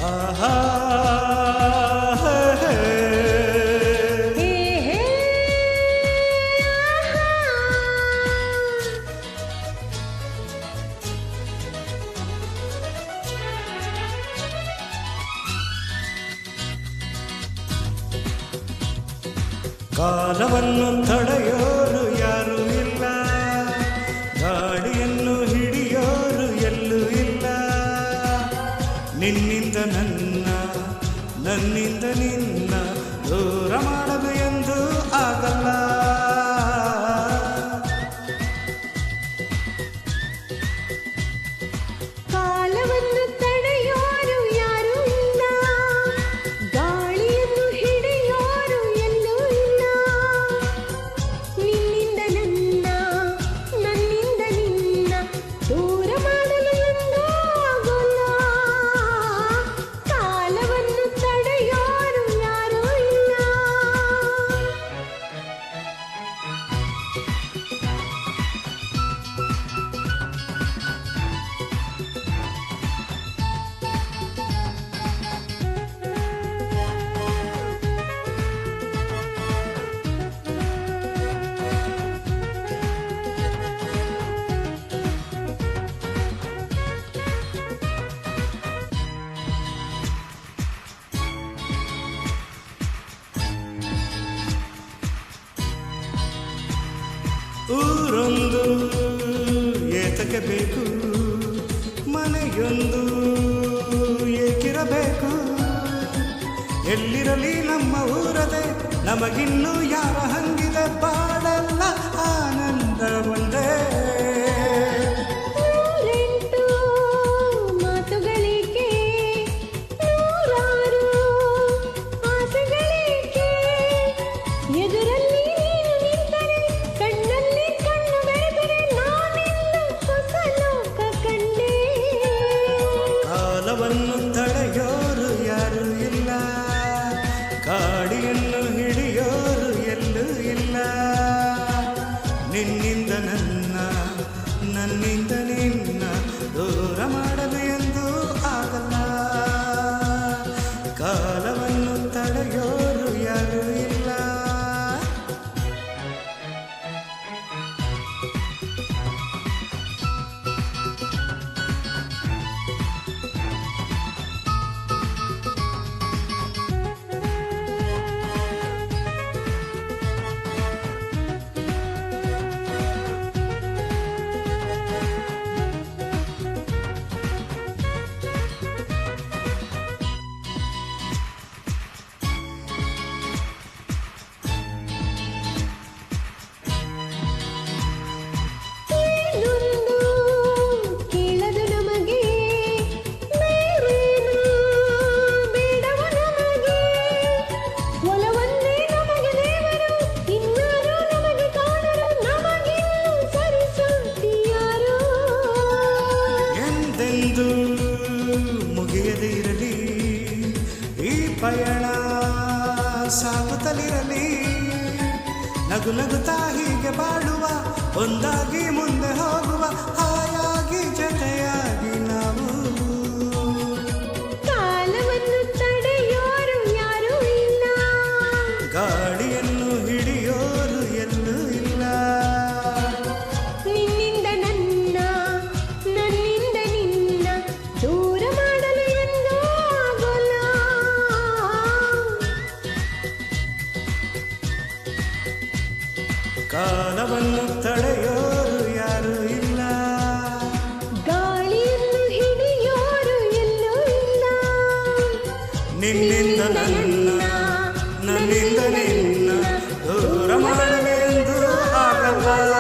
ಆಹಾ ಕಾಲವನ್ನು ತಡೆಯೋರು ಯಾರೂ ಇಲ್ಲ, ಗಾಡಿಯನ್ನು ಹಿಡಿಯೋರು ಎಲ್ಲೂ ಇಲ್ಲ. ನಿನ್ನಿಂದ ನನ್ನ, ನನ್ನಿಂದ ನಿನ್ನ ದೂರ ಮಾಡಲು ಎಂದು ಆಗಲ್ಲ. ಕಾಲವನ್ನು ತಡೆಯೋರು ಯಾರೂ ಇಲ್ಲ, ಗಾಳಿಯನ್ನು ಹಿಡಿಯೋರು ಎಲ್ಲೂ ಇಲ್ಲ. ನಿನ್ನಿಂದ ನನ್ನ, ನನ್ನಿಂದ ನಿನ್ನ ದೂರ ಮಾಡಲು ಎಂದೂ ಆಗೋಲ್ಲ. ಕಾಲವನ್ನು ತಡೆಯೋರು ಯಾರೂ ಇಲ್ಲ. ಊರೊಂದು ಏತಕ್ಕೆ ಬೇಕು, ಮನೆಯೊಂದು ಏಕಿರಬೇಕು. ಎಲ್ಲಿರಲಿ ನಮ್ಮ ಊರದೆ, ನಮಗಿನ್ನೂ ಯಾರ ಹಂಗಿದೆ ಬಾಳಲ್ಲ ಆನಂದ ಒಂದೇ. ನೂರೆಂಟು ಮಾತುಗಳಿಗೆ, ನೂರಾರು ಆಸೆಗಳಿಗೆ, ಎದುರಲ್ಲಿ ನೀನು ನಿಂತರೆ, ಕಣ್ಣಲ್ಲಿ ಕಣ್ಣು ಬೆರೆತರೆ, ನಾನೆಲ್ಲ ಹೊಸ ಲೋಕ ಕಂಡೆ. ಕಾಲವನ್ನು ತಡೆಯೋರು ಯಾರೂ ಇಲ್ಲ, ಗಾಡಿಯನ್ನು ಹಿಡಿಯೋರು ಎಲ್ಲೂ ಇಲ್ಲ. ನಿನ್ನಿಂದ ನನ್ನ, ನನ್ನಿಂದ ನಿನ್ನ ದೂರ ಮಾಡಲು ಎಂದು ಆಗಲ್ಲ. ಕಾಲವನ್ನು ತಡೆಯೋರು ಯಾರೂ ಇಲ್ಲ. ಏನೊಂದು ಕೇಳದು ನಮಗೆ, ಬೇರೇನು ಬೇಡವು ನಮಗೆ. ಒಲವನ್ನೇ ನಮಗೆ ದೇವರು, ಇನ್ನಾರು ನಮಗೆ ಕಾಣರು, ನಮಗಿನ್ನು ಸರಿಸಾಟಿಯಾರು. ಎಂದೆಂದು ಮುಗಿಯದೇ ಇರಲಿ ಈ ಪಯಣ, ಸಾಗುತ್ತಲಿರಲಿ. ನಗು ನಗುತ್ತಾ ಹೀಗೆ ಬಾಳುವ, ಒಂದಾಗಿ ಮುಂದೆ ಹೋಗುವ, ಹಾಯಾಗಿ ಜೊತೆಯಾಗಿ ನಾವು. ಕಾಲವನ್ನು ತಡೆಯೋರು ಯಾರೂ ಇಲ್ಲ, ಗಾಡಿಯನ್ನು ಹಿಡಿಯೋರು ಎಲ್ಲೂ ಇಲ್ಲ. ನಿನ್ನಿಂದ ನನ್ನ, ನನ್ನಿಂದ ನಿನ್ನ ದೂರ ಮಾಡಲು ಎಂದೂ ಆಗೋಲ್ಲ. ಕಾಲವನ್ನು ತಡೆಯೋರು ಯಾರೂ ಇಲ್ಲ, ಗಾಳಿಯನ್ನು ಹಿಡಿಯೋರು ಎಲ್ಲೂ ಇಲ್ಲ. ನಿನ್ನಿಂದ ನನ್ನ, ನನ್ನಿಂದ ನಿನ್ನ ದೂರ ಮಾಡಲೆಂದು ಆಗಲ್ಲ.